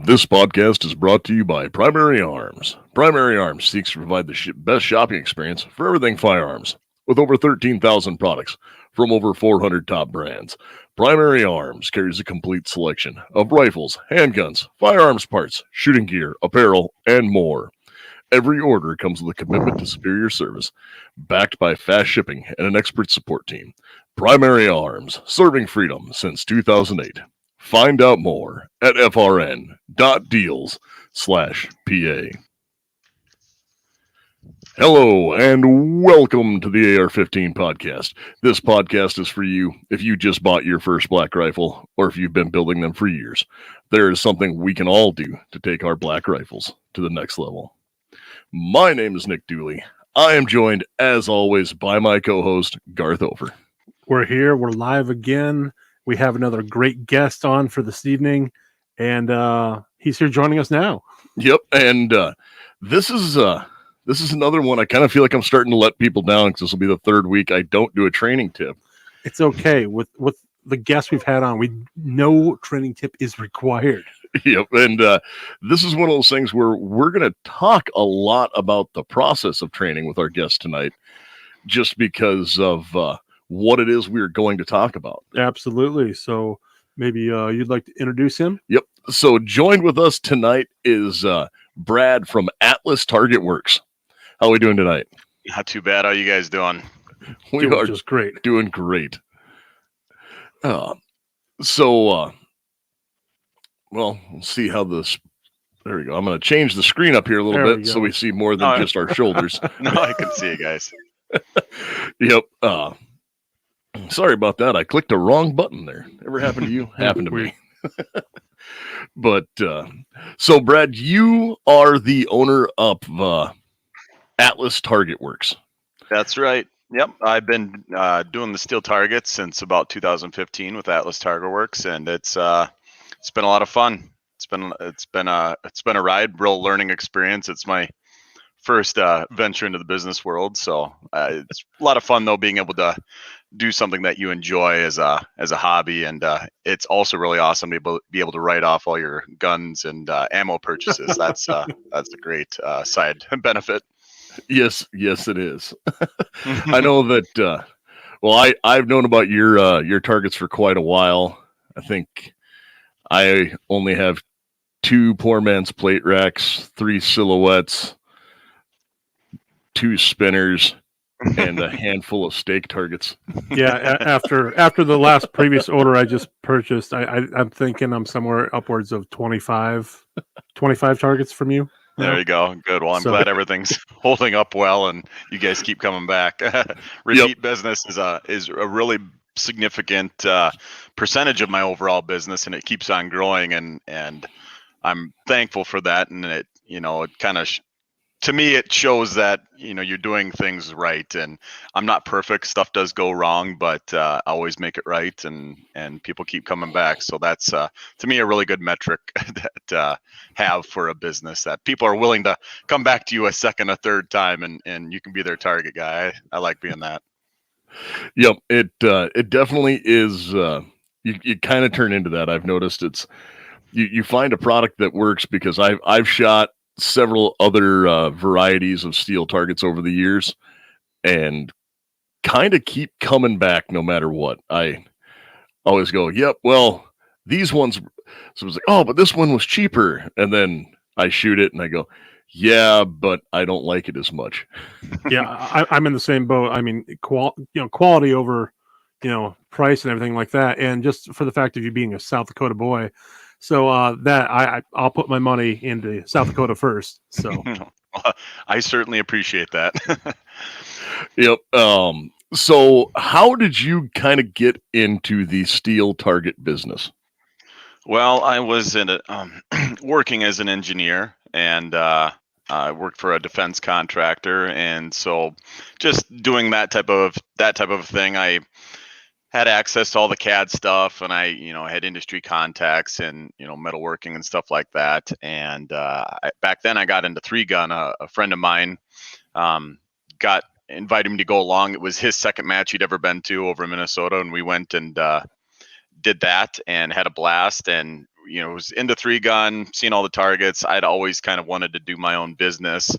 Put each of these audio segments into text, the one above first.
This podcast is brought to you by Primary Arms. Primary Arms seeks to provide the best shopping experience for everything firearms. With over 13,000 products from over 400 top brands, Primary Arms carries a complete selection of rifles, handguns, firearms parts, shooting gear, apparel, and more. Every order comes with a commitment to superior service, backed by fast shipping and an expert support team. Primary Arms, serving freedom since 2008. Find out more at frn.deals/PA. Hello and welcome to the AR-15 podcast. This podcast is for you if you just bought your first black rifle or if you've been building them for years. There is something we can all do to take our black rifles to the next level. My name is Nick Dooley. I am joined, as always, by my co-host, Garth Over. We're here. We're live again. We have another great guest on for this evening, and he's here joining us now. Yep, and this is another one. I kind of feel like I'm starting to let people down because this will be the third week I don't do a training tip. It's okay. With the guests we've had on, no training tip is required. Yep, and this is one of those things where we're going to talk a lot about the process of training with our guest tonight, just because of what it is we're going to talk about. Absolutely. So maybe you'd like to introduce him? Yep. So joined with us tonight is Brad from Atlas Target Works. How are we doing tonight? Not too bad. How you guys doing? We are just great. Doing great. Well, we'll see how this. There we go. I'm going to change the screen up here a little bit so we see more than just our shoulders. No, I can see you guys. Yep. Sorry about that. I clicked the wrong button there. Ever happened to you? Happened to me. But so Brad, you are the owner of Atlas Target Works. That's right. Yep. I've been doing the steel targets since about 2015 with Atlas Target Works, and it's been a lot of fun. It's been a ride, real learning experience. It's my first venture into the business world, so it's a lot of fun though, being able to do something that you enjoy as a hobby, and it's also really awesome to be able to write off all your guns and ammo purchases. That's a great side benefit. Yes, it is. I know that. Well, I've known about your targets for quite a while. I think I only have 2 poor man's plate racks, 3 silhouettes, 2 spinners, and a handful of stake targets. Yeah, after the last previous order I just purchased, I'm thinking I'm somewhere upwards of 25 targets from you. There you go. Good. Well, I'm glad everything's holding up well, and you guys keep coming back. Repeat business is a really significant percentage of my overall business, and it keeps on growing, and I'm thankful for that. And it kind of to me, it shows that, you're doing things right, and I'm not perfect. Stuff does go wrong, but I always make it right, and people keep coming back. So that's, to me, a really good metric that have for a business, that people are willing to come back to you a second, a third time, and you can be their target guy. I like being that. Yep. It definitely is. You kind of turn into that. I've noticed you find a product that works, because I've shot several other varieties of steel targets over the years, and kind of keep coming back no matter what. I always go, yep, well, these ones, so it's like, oh, but this one was cheaper, and then I shoot it and I go, yeah, but I don't like it as much. Yeah, I'm in the same boat. I mean, quality over, price and everything like that, and just for the fact of you being a South Dakota boy. So that I'll put my money into South Dakota first. So I certainly appreciate that. Yep. So how did you kind of get into the steel target business? Well, I was in working as an engineer, and I worked for a defense contractor, and so just doing that type of thing, I had access to all the CAD stuff, and I had industry contacts and, metalworking and stuff like that. And back then I got into 3-gun. A friend of mine got invited me to go along. It was his second match he'd ever been to over in Minnesota, and we went and did that and had a blast. And was into 3-gun, seeing all the targets. I'd always kind of wanted to do my own business.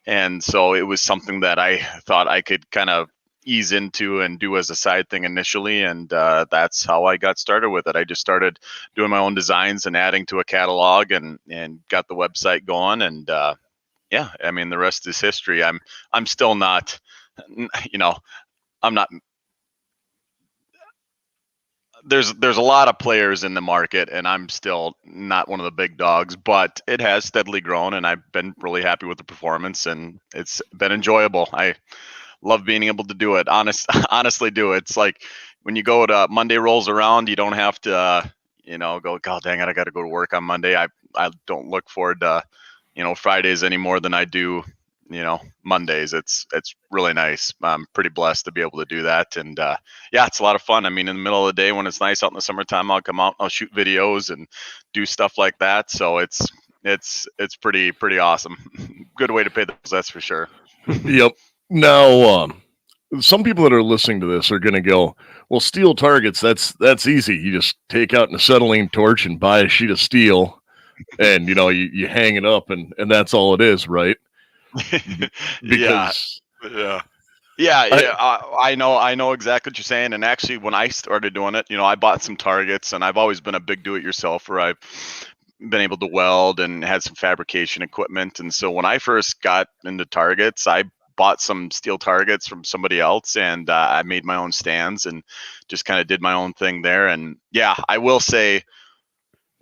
And so it was something that I thought I could kind of ease into and do as a side thing initially. And that's how I got started with it. I just started doing my own designs and adding to a catalog and got the website going. And yeah, I mean, the rest is history. I'm still not, I'm not, there's a lot of players in the market, and I'm still not one of the big dogs, but it has steadily grown, and I've been really happy with the performance, and it's been enjoyable. I love being able to do it. Honestly do it. It's like when you go to Monday rolls around, you don't have to, go, God dang it, I got to go to work on Monday. I don't look forward to, Fridays any more than I do, Mondays. It's really nice. I'm pretty blessed to be able to do that. And yeah, it's a lot of fun. I mean, in the middle of the day when it's nice out in the summertime, I'll come out, I'll shoot videos and do stuff like that. So it's pretty awesome. Good way to pay the bills, that's for sure. Yep. Now, some people that are listening to this are going to go, well, steel targets, that's easy. You just take out an acetylene torch and buy a sheet of steel and, you hang it up and that's all it is, right? Because I know exactly what you're saying. And actually, when I started doing it, I bought some targets, and I've always been a big do-it-yourselfer. I've been able to weld and had some fabrication equipment. And so when I first got into targets, I bought some steel targets from somebody else, and I made my own stands and just kind of did my own thing there. And yeah, I will say,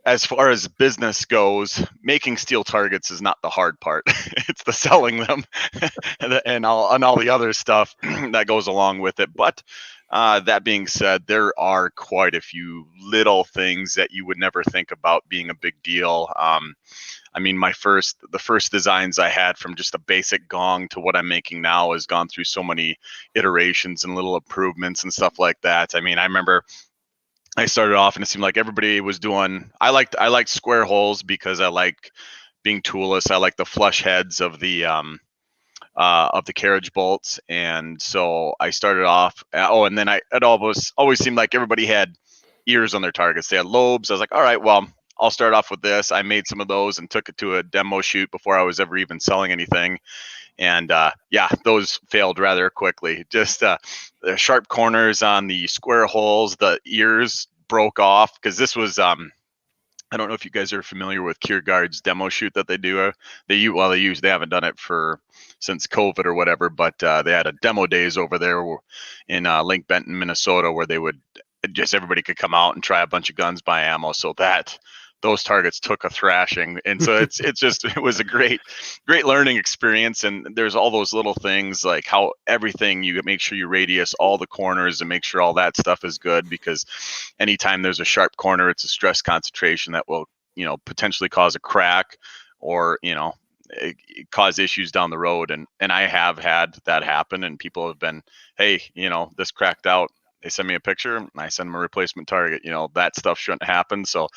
as far as business goes, making steel targets is not the hard part. It's the selling them and all the other stuff that goes along with it. But that being said, there are quite a few little things that you would never think about being a big deal. I mean, the first designs I had, from just a basic gong to what I'm making now, has gone through so many iterations and little improvements and stuff like that. I mean, I remember I started off and it seemed like everybody was doing, I liked square holes because I like being toolless. I like the flush heads of the carriage bolts. And so I started off, and then it always seemed like everybody had ears on their targets. They had lobes. I was like, all right, well, I'll start off with this. I made some of those and took it to a demo shoot before I was ever even selling anything. And yeah, those failed rather quickly. Just the sharp corners on the square holes, the ears broke off, because this was I don't know if you guys are familiar with Kiergaard's demo shoot that they do. They haven't done it since COVID or whatever, but they had a demo days over there in Lake Benton, Minnesota, where everybody could come out and try a bunch of guns, buy ammo. So those targets took a thrashing. And so it was a great learning experience. And there's all those little things, like how everything, you make sure you radius all the corners and make sure all that stuff is good, because anytime there's a sharp corner, it's a stress concentration that will, potentially cause a crack or, cause issues down the road. And I have had that happen, and people have been, hey, this cracked out. They send me a picture and I send them a replacement target. That stuff shouldn't happen. So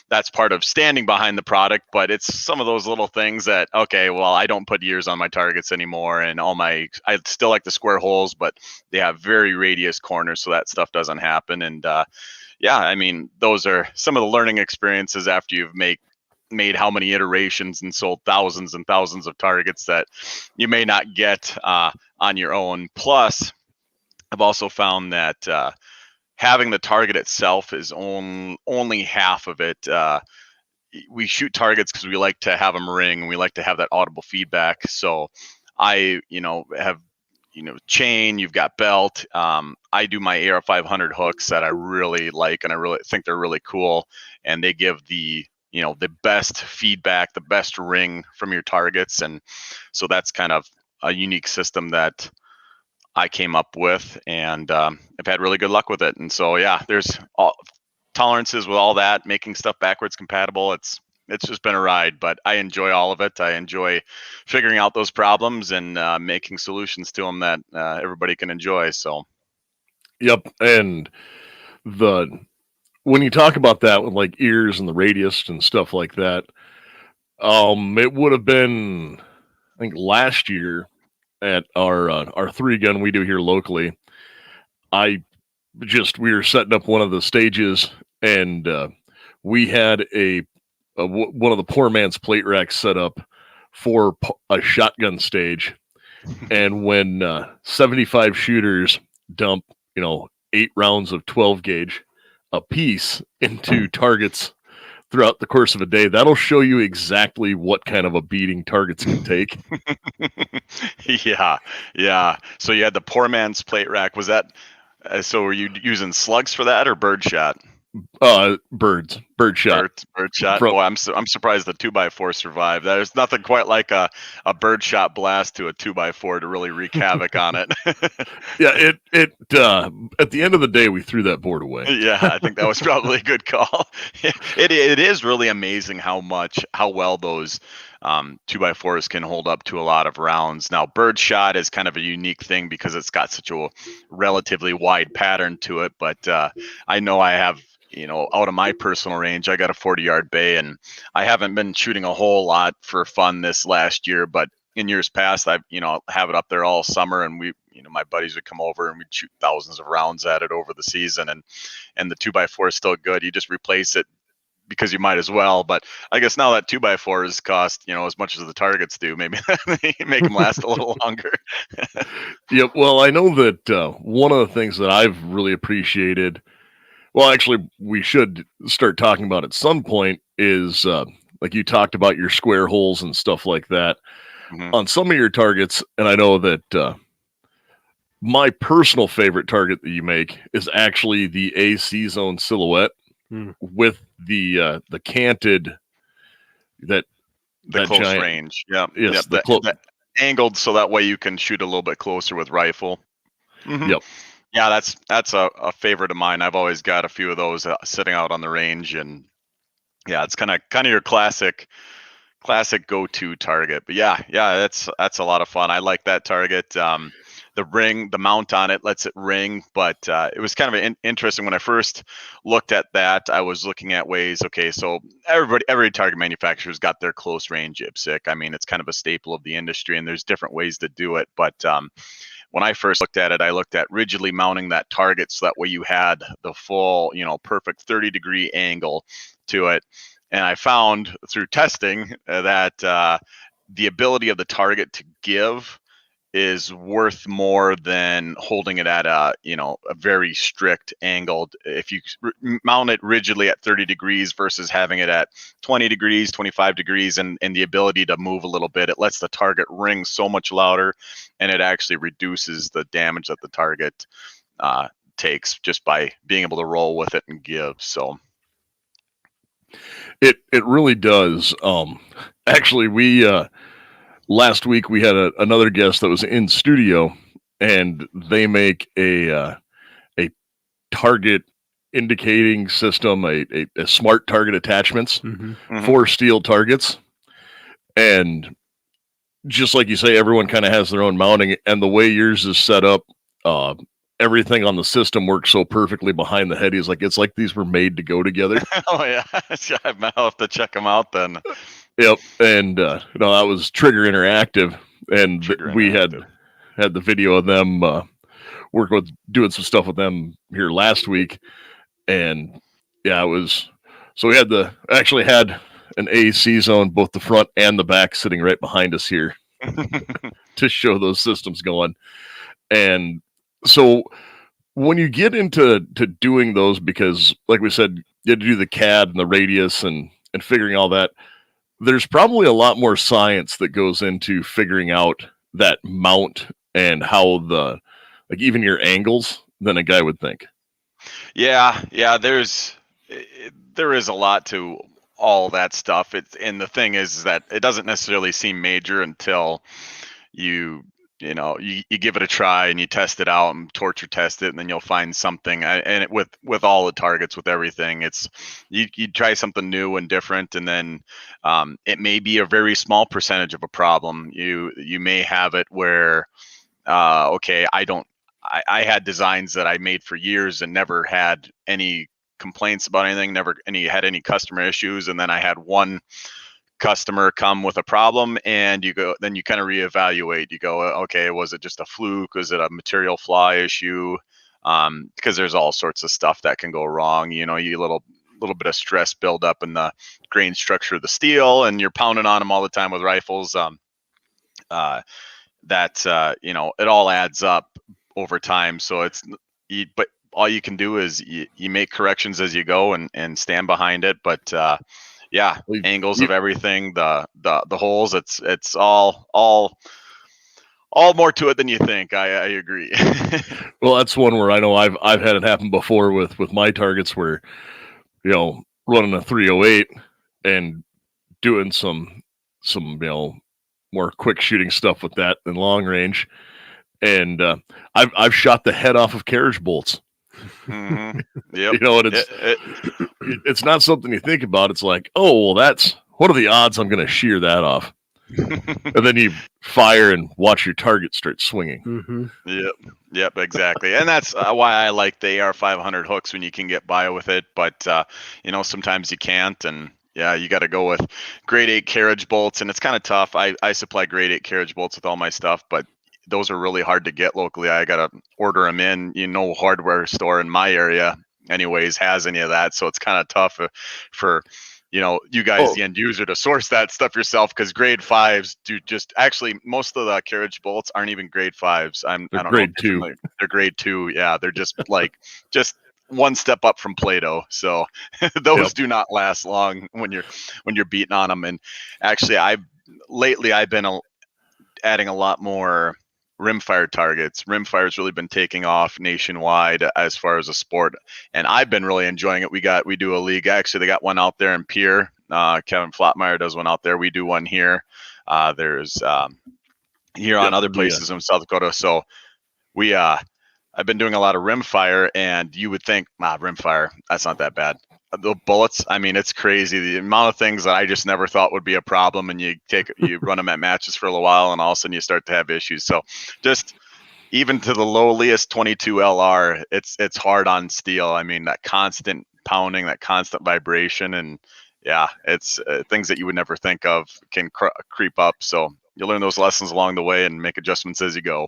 that's part of standing behind the product, but it's some of those little things that, okay, well, I don't put ears on my targets anymore. And I still like the square holes, but they have very radius corners, so that stuff doesn't happen. And yeah, I mean, those are some of the learning experiences after you've made how many iterations and sold thousands and thousands of targets that you may not get on your own. Plus, I've also found that having the target itself is only half of it. We shoot targets because we like to have them ring, and we like to have that audible feedback. So I, have, chain, you've got belt. I do my AR500 hooks that I really like, and I really think they're really cool. And they give the best feedback, the best ring from your targets. And so that's kind of a unique system that I came up with, and I've had really good luck with it. And so, yeah, there's all tolerances with all that, making stuff backwards compatible. It's just been a ride, but I enjoy all of it. I enjoy figuring out those problems and making solutions to them that everybody can enjoy. So, yep. And when you talk about that with like ears and the radius and stuff like that, it would have been, I think, last year at our 3-gun we do here locally. We were setting up one of the stages, and we had one of the poor man's plate racks set up for a shotgun stage. And when 75 shooters dump, 8 rounds of 12 gauge a piece into targets throughout the course of a day, that'll show you exactly what kind of a beating targets can take. Yeah. So you had the poor man's plate rack. Was that, so were you using slugs for that or birdshot? Birdshot. Birdshot. Boy, I'm surprised the 2x4 survived. There's nothing quite like a birdshot blast to a 2x4 to really wreak havoc on it. Yeah, it at the end of the day, we threw that board away. Yeah, I think that was probably a good call. It is really amazing how well those 2x4s can hold up to a lot of rounds. Now, birdshot is kind of a unique thing because it's got such a relatively wide pattern to it. But I know I have, out of my personal range, I got a 40-yard bay, and I haven't been shooting a whole lot for fun this last year. But in years past, I've, have it up there all summer, and we, my buddies would come over and we'd shoot thousands of rounds at it over the season. And the 2x4 is still good. You just replace it because you might as well. But I guess now that 2x4s cost, as much as the targets do, maybe make them last a little longer. Yeah. Well, I know that one of the things that I've really appreciated, well, actually, we should start talking about at some point is like you talked about your square holes and stuff like that on some of your targets. And I know that my personal favorite target that you make is actually the ACzone Silhouette with the canted the close giant range. Yeah. Yes, the angled so that way you can shoot a little bit closer with rifle. Yep. Yeah, that's a favorite of mine. I've always got a few of those sitting out on the range, and yeah, it's kind of your classic go-to target. But yeah, that's a lot of fun. I like that target. The mount on it lets it ring, but it was kind of interesting when I first looked at that. I was looking at ways. Okay, so every target manufacturer's got their close range IPSC. I mean, it's kind of a staple of the industry, and there's different ways to do it, but when I first looked at it, I looked at rigidly mounting that target so that way you had the full, perfect 30-degree angle to it. And I found through testing that the ability of the target to give is worth more than holding it at a very strict angle. If you mount it rigidly at 30 degrees versus having it at 20 degrees, 25 degrees, and the ability to move a little bit, it lets the target ring so much louder, and it actually reduces the damage that the target takes just by being able to roll with it and give. So it really does. Actually, we last week we had another guest that was in studio, and they make a target indicating system, a smart target attachments for steel targets. And just like you say, everyone kind of has their own mounting, and the way yours is set up, everything on the system works so perfectly behind the head. It's like these were made to go together. Oh yeah, I'll have to check them out then. Yep, and that was Trigger Interactive, and we had the video of them working with doing some stuff with them here last week, and yeah, it was. So we had actually had an ACzone, both the front and the back, sitting right behind us here to show those systems going, and so when you get into doing those, because like we said, you had to do the CAD and the radius and figuring all that. There's probably a lot more science that goes into figuring out that mount and how even your angles than a guy would think. Yeah. There is a lot to all that stuff. And the thing is that it doesn't necessarily seem major until you give it a try and you test it out and torture test it, and then you'll find something. And with all the targets, with everything, it's you try something new and different, and then it may be a very small percentage of a problem. You may have it where okay, I had designs that I made for years and never had any complaints about anything, never had any customer issues, and then I had one customer come with a problem, and you kind of reevaluate. You go, okay, was it just a fluke? Was it a material flaw issue? Because there's all sorts of stuff that can go wrong. You little little bit of stress build up in the grain structure of the steel, and you're pounding on them all the time with rifles. You know, it all adds up over time. So but all you can do is you make corrections as you go and stand behind it. But yeah, angles of everything, the holes, it's all more to it than you think. I agree. Well, that's one where I know I've had it happen before with my targets, where, you know, running a 308 and doing some you know, more quick shooting stuff with that than long range, and I've shot the head off of carriage bolts. Mm-hmm. Yep. You know, and it's not something you think about. It's like, oh, well, what are the odds I'm going to shear that off? And then you fire and watch your target start swinging. Mm-hmm. Yep, exactly. And that's why I like the AR500 hooks when you can get by with it. But you know, sometimes you can't, and yeah, you got to go with grade 8 carriage bolts, and it's kind of tough. I supply grade 8 carriage bolts with all my stuff, but those are really hard to get locally. I got to order them in. You know, hardware store in my area anyways has any of that, so it's kind of tough for you know, you guys, the end user, to source that stuff yourself, because grade 5s do just, actually most of the carriage bolts aren't even grade 5s. I don't grade know. 2. They're grade 2. Yeah, they're just like just one step up from Play-Doh. So those do not last long when you're beating on them. And actually, I've been adding a lot more rimfire targets. Rimfire's really been taking off nationwide as far as a sport, and I've been really enjoying it. We do a league. Actually, they got one out there in Pierre. Kevin Flatmeyer does one out there. We do one here. There's here on other places in South Dakota. So I've been doing a lot of rimfire, and you would think, rimfire, that's not that bad. The bullets, I mean, it's crazy. The amount of things that I just never thought would be a problem, and you run them at matches for a little while, and all of a sudden you start to have issues. So just even to the lowliest 22 LR, it's hard on steel. I mean, that constant pounding, that constant vibration, and yeah, it's things that you would never think of can creep up. So you learn those lessons along the way and make adjustments as you go.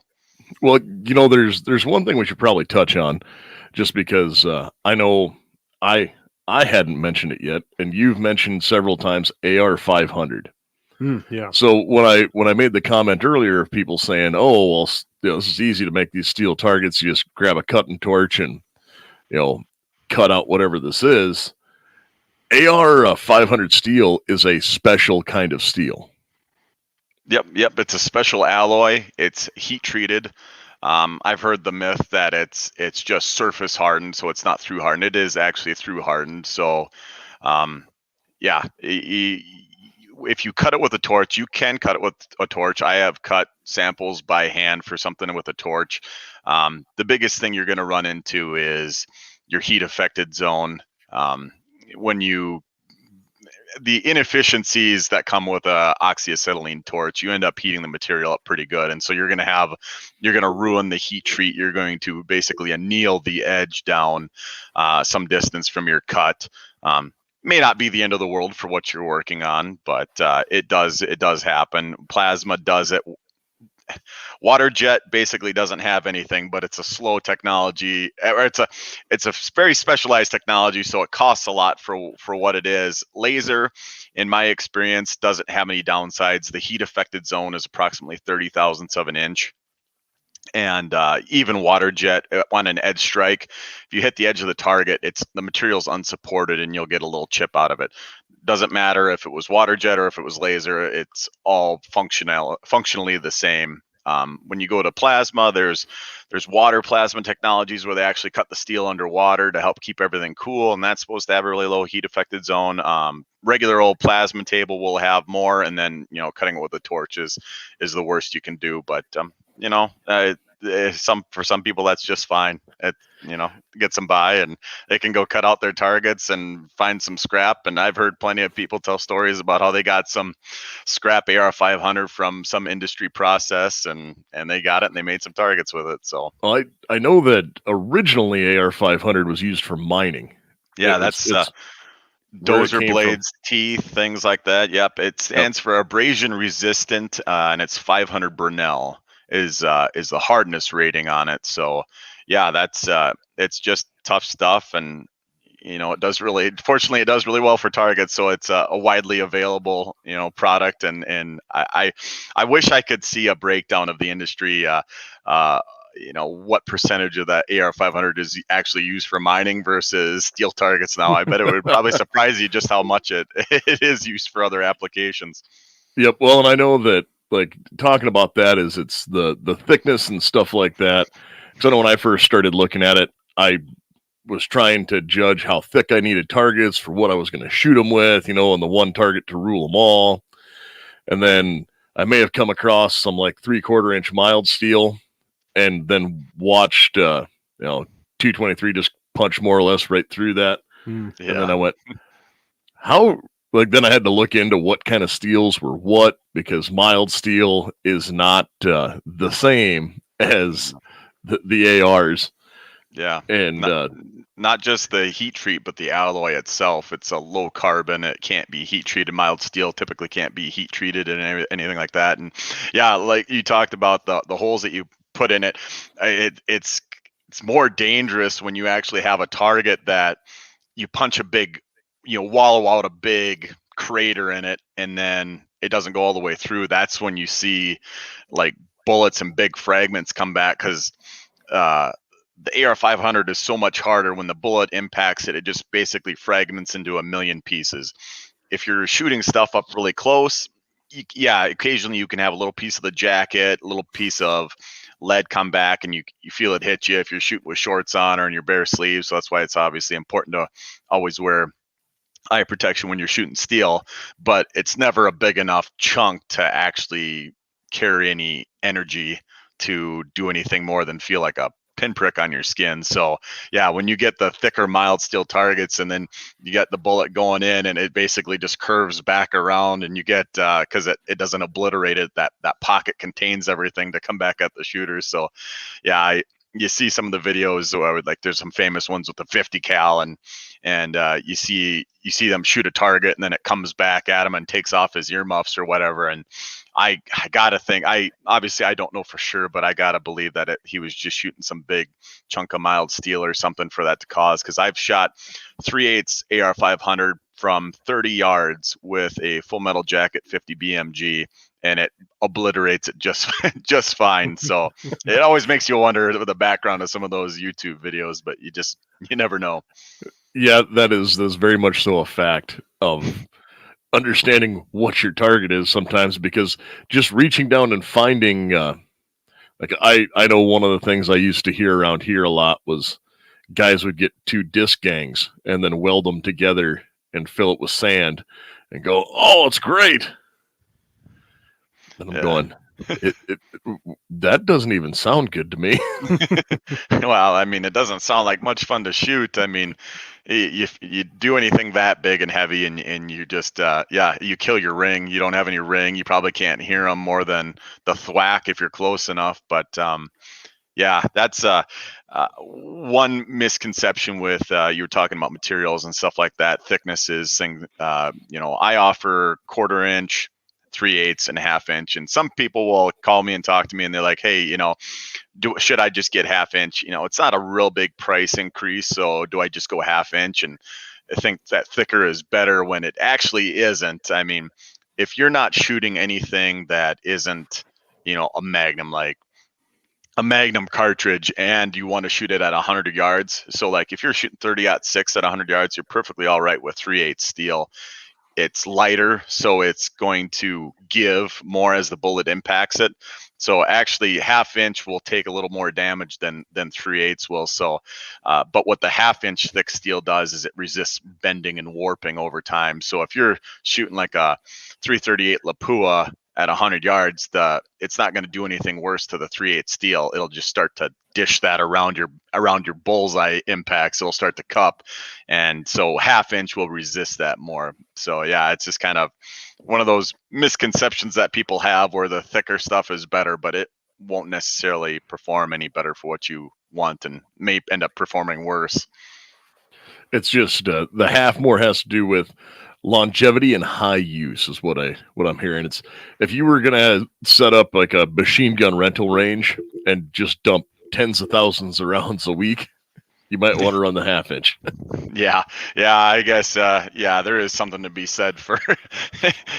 Well, you know, there's one thing we should probably touch on, just because I know I hadn't mentioned it yet, and you've mentioned several times AR500. Yeah. So when I made the comment earlier of people saying, "Oh, well, you know, this is easy to make these steel targets. You just grab a cutting torch and, you know, cut out whatever this is." AR500 steel is a special kind of steel. Yep. It's a special alloy. It's heat treated. I've heard the myth that it's just surface hardened, so it's not through hardened. It is actually through hardened. So, yeah, if you cut it with a torch, you can cut it with a torch. I have cut samples by hand for something with a torch. The biggest thing you're going to run into is your heat affected zone. The inefficiencies that come with a oxyacetylene torch, you end up heating the material up pretty good. And so you're going to ruin the heat treat. You're going to basically anneal the edge down some distance from your cut. May not be the end of the world for what you're working on, but it does happen. Plasma does it. Water jet basically doesn't have anything, but it's a slow technology, or it's a very specialized technology, so it costs a lot for what it is. Laser, in my experience, doesn't have any downsides. The heat affected zone is approximately 30 thousandths of an inch. And even water jet on an edge strike, if you hit the edge of the target, the material's unsupported and you'll get a little chip out of it. Doesn't matter if it was water jet or if it was laser, it's all functionally the same. When you go to plasma, there's water plasma technologies where they actually cut the steel underwater to help keep everything cool, and that's supposed to have a really low heat affected zone. Regular old plasma table will have more, and then, you know, cutting it with a torch is the worst you can do. But you know, for some people that's just fine. It, you know, gets them by, and they can go cut out their targets and find some scrap. And I've heard plenty of people tell stories about how they got some scrap AR500 from some industry process, and they got it and they made some targets with it. So I know that originally AR500 was used for mining. Yeah, that's dozer blades, teeth, things like that. Yep, it stands for abrasion resistant, and it's 500 Bernal is the hardness rating on it. So yeah, that's it's just tough stuff, and it does really, fortunately, it does really well for targets. So it's a widely available, product. And I wish I could see a breakdown of the industry. What percentage of that AR500 is actually used for mining versus steel targets now. I bet it would probably surprise you just how much it is used for other applications. Yep. Well, and I know that, like, talking about that is it's the thickness and stuff like that. Because I know when I first started looking at it, I was trying to judge how thick I needed targets for what I was going to shoot them with, and the one target to rule them all. And then I may have come across some like 3/4 inch mild steel, and then watched 223 just punch more or less right through that. Yeah. And then I went, how? Like, then I had to look into what kind of steels were what, because mild steel is not the same as the ARs. Yeah. And not just the heat treat, but the alloy itself. It's a low carbon. It can't be heat treated. Mild steel typically can't be heat treated and anything like that. And yeah, like you talked about the holes that you put in it, it's more dangerous when you actually have a target that you punch a big, wallow out a big crater in it, and then it doesn't go all the way through. That's when you see like bullets and big fragments come back, because the AR500 is so much harder. When the bullet impacts it, it just basically fragments into a million pieces. If you're shooting stuff up really close, occasionally you can have a little piece of the jacket, a little piece of lead come back, and you feel it hit you if you're shooting with shorts on or in your bare sleeves. So that's why it's obviously important to always wear eye protection when you're shooting steel, but it's never a big enough chunk to actually carry any energy to do anything more than feel like a pinprick on your skin. So yeah, when you get the thicker mild steel targets, and then you get the bullet going in and it basically just curves back around, and you get because it doesn't obliterate it, that pocket contains everything to come back at the shooters. So yeah, you see some of the videos where there's some famous ones with the 50 cal, and you see them shoot a target, and then it comes back at him and takes off his earmuffs or whatever. And I gotta think, I don't know for sure, but I gotta believe that he was just shooting some big chunk of mild steel or something for that to cause. Because I've shot 3/8 AR500 from 30 yards with a full metal jacket 50 BMG, and it obliterates it just fine. So it always makes you wonder the background of some of those YouTube videos, but you never know. Yeah, that's very much so a fact of understanding what your target is sometimes, because just reaching down and finding, like I know one of the things I used to hear around here a lot was guys would get 2 disc gangs and then weld them together and fill it with sand and go, oh, it's great. And I'm going, that doesn't even sound good to me. Well, I mean, it doesn't sound like much fun to shoot. I mean, if you do anything that big and heavy, and you just you kill your ring. You don't have any ring. You probably can't hear them more than the thwack if you're close enough. But yeah, that's one misconception with you were talking about materials and stuff like that. Thicknesses, thing. I offer 1/4 inch, 3/8, and 1/2 inch, and some people will call me and talk to me, and they're like, hey, should I just get 1/2 inch? It's not a real big price increase, so do I just go 1/2 inch? And I think that thicker is better when it actually isn't. I mean, if you're not shooting anything that isn't, a Magnum, like a Magnum cartridge, and you want to shoot it at 100 yards. So like if you're shooting 30-06 at 100 yards, you're perfectly all right with 3/8 steel. It's lighter, so it's going to give more as the bullet impacts it. So actually 1/2 inch will take a little more damage than 3/8 will. So, but what the 1/2 inch thick steel does is it resists bending and warping over time. So if you're shooting like a 338 Lapua at 100 yards, it's not going to do anything worse to the 3/8 steel. It'll just start to dish that around your bullseye impacts. It'll start to cup, and so 1/2 inch will resist that more. So yeah, it's just kind of one of those misconceptions that people have, where the thicker stuff is better, but it won't necessarily perform any better for what you want, and may end up performing worse. It's just the half more has to do with longevity and high use is what I'm hearing. It's if you were gonna set up like a machine gun rental range and just dump tens of thousands of rounds a week, you might want to run the 1/2 inch. Yeah, I guess there is something to be said for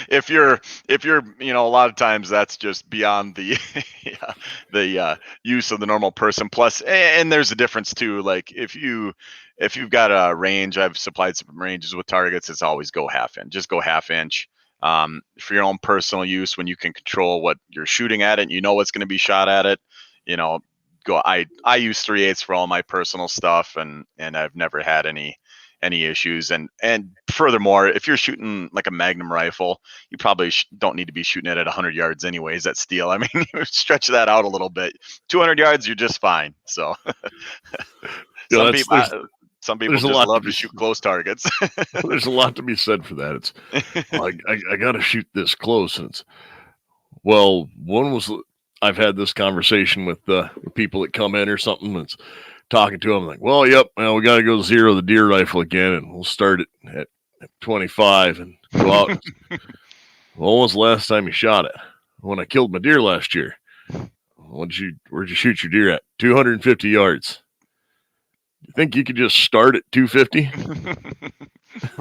if you're a lot of times that's just beyond the the use of the normal person. Plus, and there's a difference too. Like if you've got a range, I've supplied some ranges with targets. It's always go 1/2 inch. Just go 1/2 inch. For your own personal use, when you can control what you're shooting at it, and you know what's going to be shot at it. Go. I use 3/8 for all my personal stuff, and I've never had any issues. And furthermore, if you're shooting like a Magnum rifle, you probably don't need to be shooting it at 100 yards anyways at steel. I mean, you stretch that out a little bit. 200 yards, you're just fine. So some people just love to shoot close targets. There's a lot to be said for that. It's I got to shoot this close. And I've had this conversation with people that come in or something. It's talking to them like, well, yep, we got to go zero the deer rifle again, and we'll start it at 25 and go out. Well, when was the last time you shot it? When I killed my deer last year. Where'd you shoot your deer at? 250 yards. You think you could just start at 250?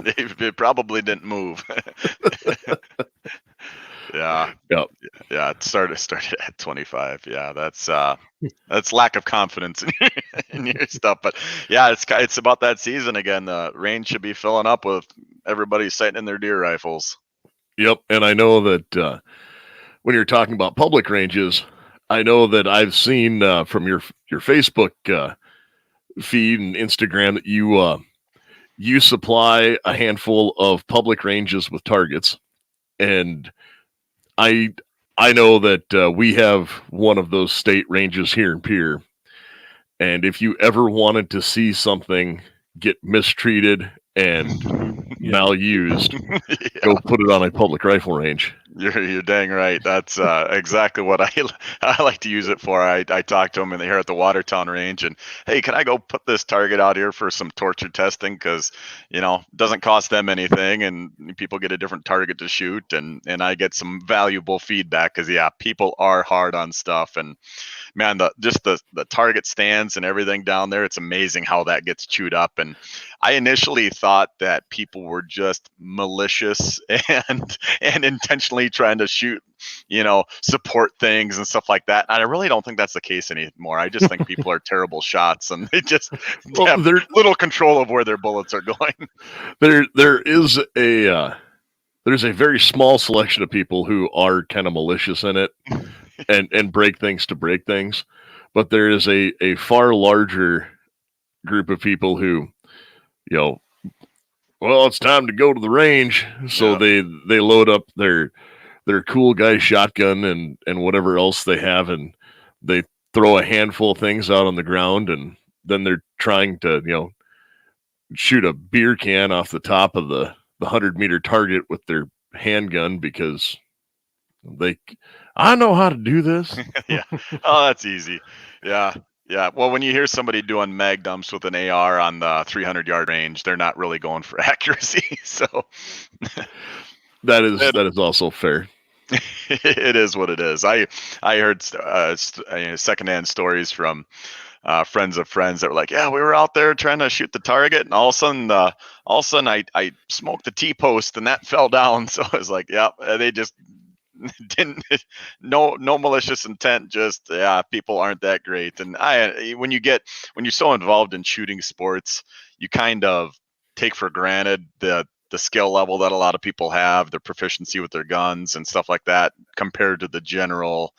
It probably didn't move. Yeah. Yep. Yeah. It started at 25. Yeah. That's lack of confidence in your stuff. But yeah, it's about that season again. The range should be filling up with everybody sighting in their deer rifles. Yep. And I know that when you're talking about public ranges, I know that I've seen from your Facebook feed and Instagram that you supply a handful of public ranges with targets, and I know that we have one of those state ranges here in Pierre, and if you ever wanted to see something get mistreated and malused, go put it on a public rifle range. You're dang right. That's exactly what I like to use it for. I talk to them here at the Watertown range, and hey, can I go put this target out here for some torture testing? Because it doesn't cost them anything, and people get a different target to shoot, and I get some valuable feedback. Because people are hard on stuff, and man, the target stands and everything down there, it's amazing how that gets chewed up. And I initially thought that people were just malicious and intentionally trying to shoot, support things and stuff like that. And I really don't think that's the case anymore. I just think people are terrible shots, and they just have little control of where their bullets are going. There's a very small selection of people who are kind of malicious in it and break things to break things. But there is a far larger group of people who, well, it's time to go to the range. So they load up their cool guy shotgun and whatever else they have, and they throw a handful of things out on the ground, and then they're trying to, shoot a beer can off the top of the 100-meter target with their handgun because I know how to do this. Yeah. Oh, that's easy. Yeah. Yeah. Well, when you hear somebody doing mag dumps with an AR on the 300-yard range, they're not really going for accuracy. So that is also fair. It is what it is. I heard secondhand stories from friends of friends that were like, yeah, we were out there trying to shoot the target, and all of a sudden I smoked the T-post and that fell down. So I was like, yeah, they just didn't, no malicious intent, just people aren't that great. And when you're so involved in shooting sports, you kind of take for granted the skill level that a lot of people have, their proficiency with their guns and stuff like that, compared to the general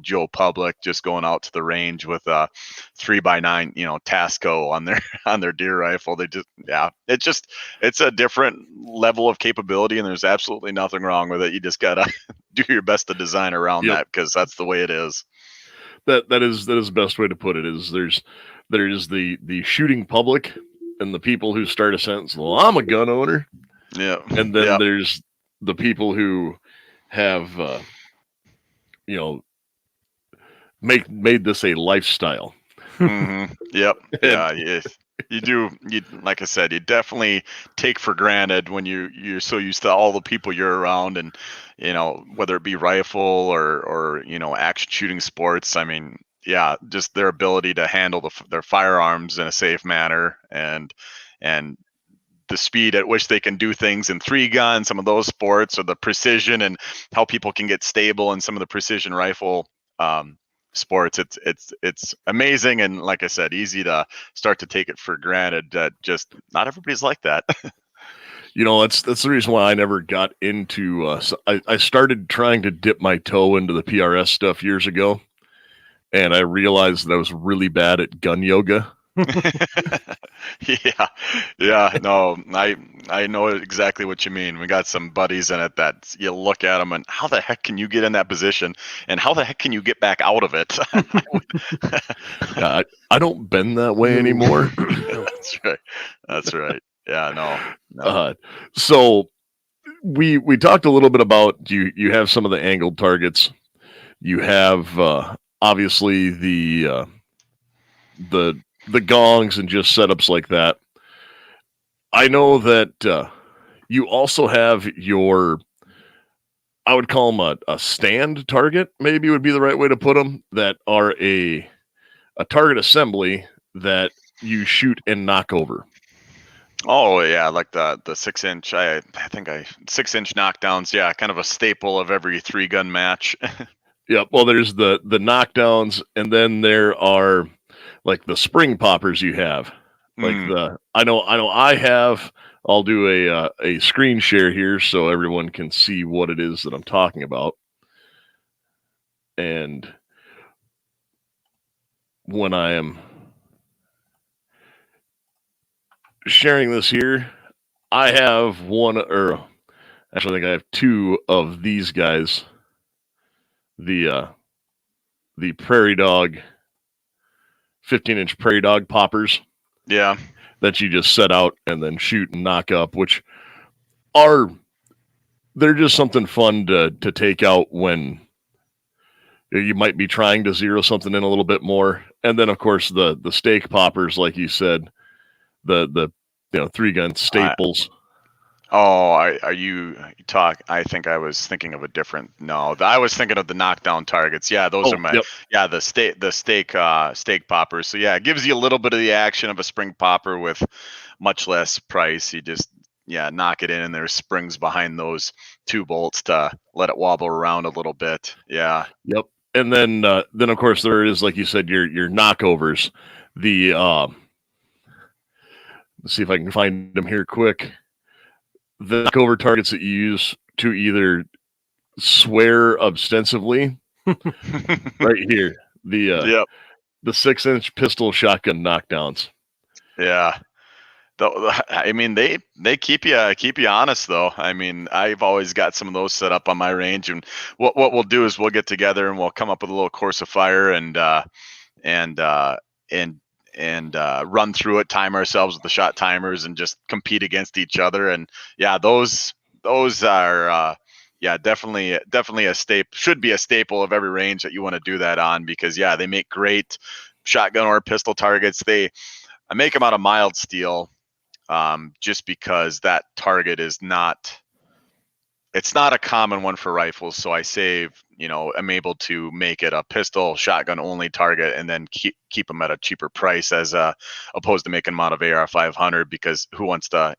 Joe public just going out to the range with a 3x9 Tasco on their deer rifle. They just it's a different level of capability, and there's absolutely nothing wrong with it. You just gotta do your best to design around that, because that's the way it is. That is the best way to put it. Is there's the shooting public and the people who start a sentence, well, I'm a gun owner. Yeah. And then there's the people who have made this a lifestyle. Mm-hmm. Yep. Yeah. You do. Like I said, you definitely take for granted when you're so used to all the people you're around, and whether it be rifle or action shooting sports. I mean, just their ability to handle their firearms in a safe manner, and the speed at which they can do things in 3-gun, some of those sports, or the precision and how people can get stable in some of the precision rifle sports. It's amazing, and like I said, easy to start to take it for granted that just not everybody's like that. That's the reason why I never got into. I started trying to dip my toe into the PRS stuff years ago, and I realized that I was really bad at gun yoga. No, I know exactly what you mean. We got some buddies in it that you look at them and how the heck can you get in that position, and how the heck can you get back out of it? I don't bend that way anymore. That's right. Yeah, no. So we talked a little bit about you have some of the angled targets. You have obviously the gongs and just setups like that. I know that you also have your, I would call them a stand target, maybe would be the right way to put them, that are a target assembly that you shoot and knock over. Oh yeah, like the 6-inch. I think 6-inch knockdowns. Yeah, kind of a staple of every 3-gun match. Yeah. Well, there's the knockdowns, and then there are like the spring poppers you have. Like I know I have. I'll do a screen share here so everyone can see what it is that I'm talking about. And when I am sharing this here, I have one, or actually I think I have 2 of these guys. The Prairie Dog 15-inch Prairie Dog poppers. Yeah. That you just set out and then shoot and knock up, which they're just something fun to take out when you might be trying to zero something in a little bit more. And then of course the stake poppers, like you said, the 3-gun staples. I think I was thinking of a different. No, I was thinking of the knockdown targets. Yeah, those are my. Yep. Yeah, the stake poppers. So yeah, it gives you a little bit of the action of a spring popper with much less price. You just knock it in, and there's springs behind those 2 bolts to let it wobble around a little bit. Yeah. Yep. And then of course there is, like you said, your knockovers. The let's see if I can find them here quick. The knockover targets that you use to either swear ostensibly, right here, the 6-inch pistol shotgun knockdowns. Yeah, I mean they keep you honest though. I mean, I've always got some of those set up on my range, and what we'll do is we'll get together and we'll come up with a little course of fire and run through it, time ourselves with the shot timers, and just compete against each other. And yeah, those are definitely a staple, should be a staple of every range that you want to do that on, because they make great shotgun or pistol targets. I make them out of mild steel, just because that target is not a common one for rifles. So I save, I'm able to make it a pistol shotgun only target, and then keep them at a cheaper price as opposed to making them out of AR500, because who wants to,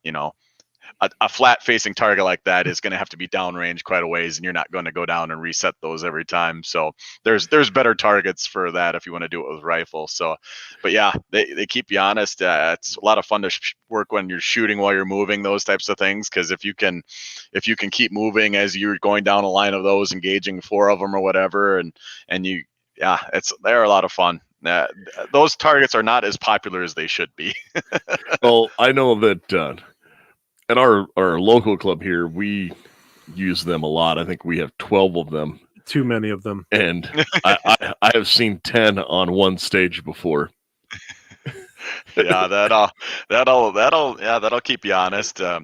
a flat facing target like that is going to have to be downrange quite a ways, and you're not going to go down and reset those every time. So there's better targets for that if you want to do it with rifle. So, but yeah, they keep you honest. It's a lot of fun to work when you're shooting while you're moving, those types of things. Because if you can keep moving as you're going down a line of those, engaging 4 of them or whatever, and they're a lot of fun. Those targets are not as popular as they should be. Well, I know that. At our local club here, we use them a lot. I think we have 12 of them. Too many of them. And I have seen 10 on one stage before. Yeah, that'll keep you honest. I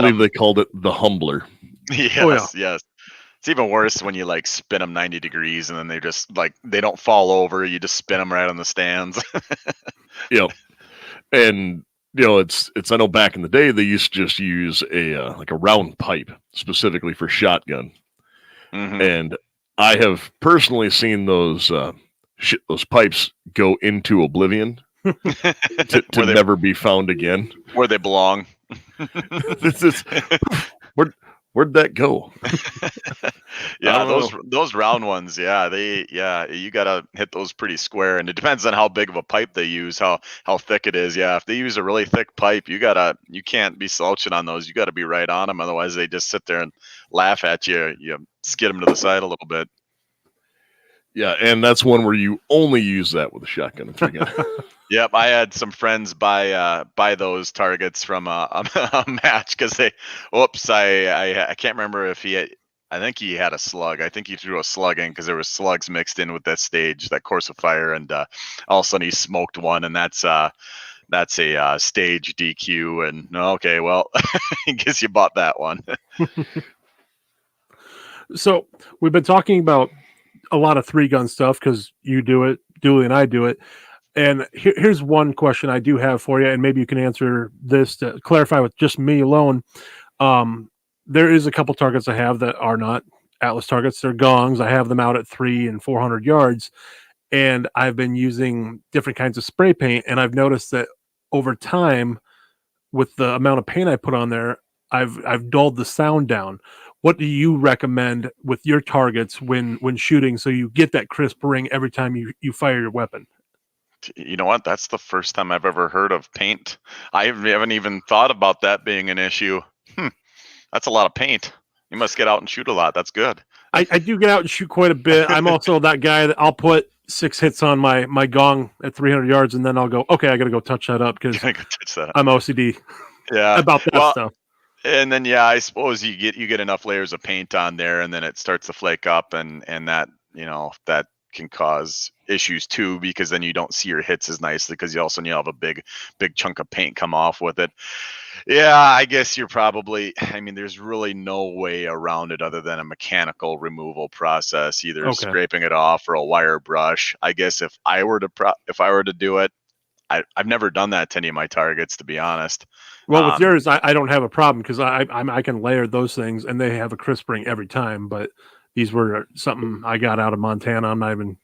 believe they called it the Humbler. Yes. It's even worse when you spin them 90 degrees and then they just they don't fall over. You just spin them right on the stands. Yep. And it's I know back in the day they used to just use a round pipe specifically for shotgun. Mm-hmm. And I have personally seen those those pipes go into oblivion to never be found again. Where they belong. This is where'd that go? Yeah, those round ones, you gotta hit those pretty square, and it depends on how big of a pipe they use, how thick it is. Yeah, if they use a really thick pipe, you can't be slouching on those. You got to be right on them, otherwise they just sit there and laugh at you. You skid them to the side a little bit. Yeah, and that's one where you only use that with a shotgun and 3 gun. Yep, I had some friends buy those targets from a match because I can't remember if I think he had a slug. I think he threw a slug in because there was slugs mixed in with that course of fire, and all of a sudden he smoked one, and that's a stage DQ. And okay, well, I guess you bought that one. So we've been talking about a lot of 3-gun stuff because you do it, Dooley and I do it. And here's one question I do have for you, and maybe you can answer this to clarify with just me alone. There is a couple targets I have that are not Atlas targets. They're gongs. I have them out at 300 and 400 yards, and I've been using different kinds of spray paint, and I've noticed that over time, with the amount of paint I put on there, I've dulled the sound down. What do you recommend with your targets when shooting so you get that crisp ring every time you fire your weapon? You know what? That's the first time I've ever heard of paint. I haven't even thought about that being an issue. That's a lot of paint. You must get out and shoot a lot. That's good. I do get out and shoot quite a bit. I'm also that guy that I'll put 6 hits on my gong at 300 yards, and then I'll go, okay, I got to go touch that up because I'm OCD about that stuff. And then, I suppose you get enough layers of paint on there, and then it starts to flake up, and that that can cause issues too, because then you don't see your hits as nicely because you have a big chunk of paint come off with it. Yeah, I guess you're probably. I mean, there's really no way around it other than a mechanical removal process, either scraping it off or a wire brush. I guess if I were to do it, I've never done that to any of my targets, to be honest. Well, with yours, I don't have a problem because I can layer those things and they have a crisp ring every time. But these were something I got out of Montana. I'm not even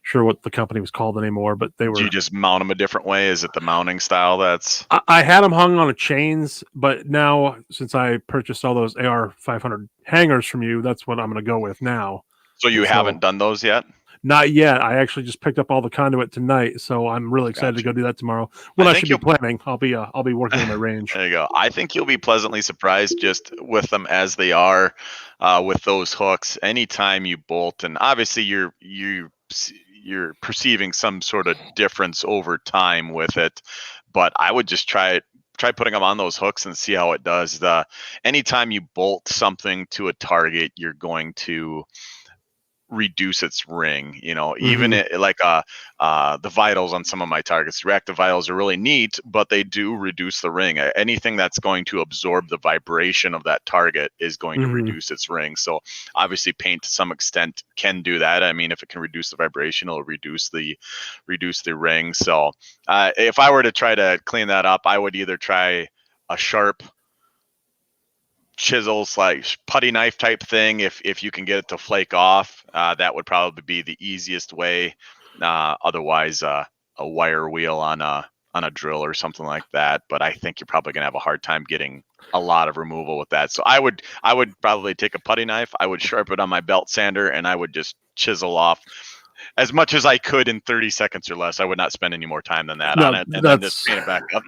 sure what the company was called anymore, but they were. Do you just mount them a different way? Is it the mounting style that's? I had them hung on a chains, but now since I purchased all those AR500 hangers from you, that's what I'm going to go with now. So you haven't done those yet? Not yet. I actually just picked up all the conduit tonight, so I'm really excited to go do that tomorrow. When I should be planning, I'll be working on my range. There you go. I think you'll be pleasantly surprised just with them as they are, with those hooks. Anytime you bolt, and obviously you're perceiving some sort of difference over time with it, but I would just try putting them on those hooks and see how it does. Anytime you bolt something to a target, you're going to reduce its ring, even the vitals on some of my targets. Reactive vitals are really neat, but they do reduce the ring. Anything that's going to absorb the vibration of that target is going to reduce its ring. So obviously paint to some extent can do that. I mean, if it can reduce the vibration, it'll reduce the ring. So if I were to try to clean that up, I would either try a sharp chisels, like putty knife type thing. If you can get it to flake off, that would probably be the easiest way. Otherwise, a wire wheel on a drill or something like that. But I think you're probably gonna have a hard time getting a lot of removal with that. So I would probably take a putty knife. I would sharpen it on my belt sander, and I would just chisel off as much as I could in 30 seconds or less. I would not spend any more time than that on it, and then just paint it back up.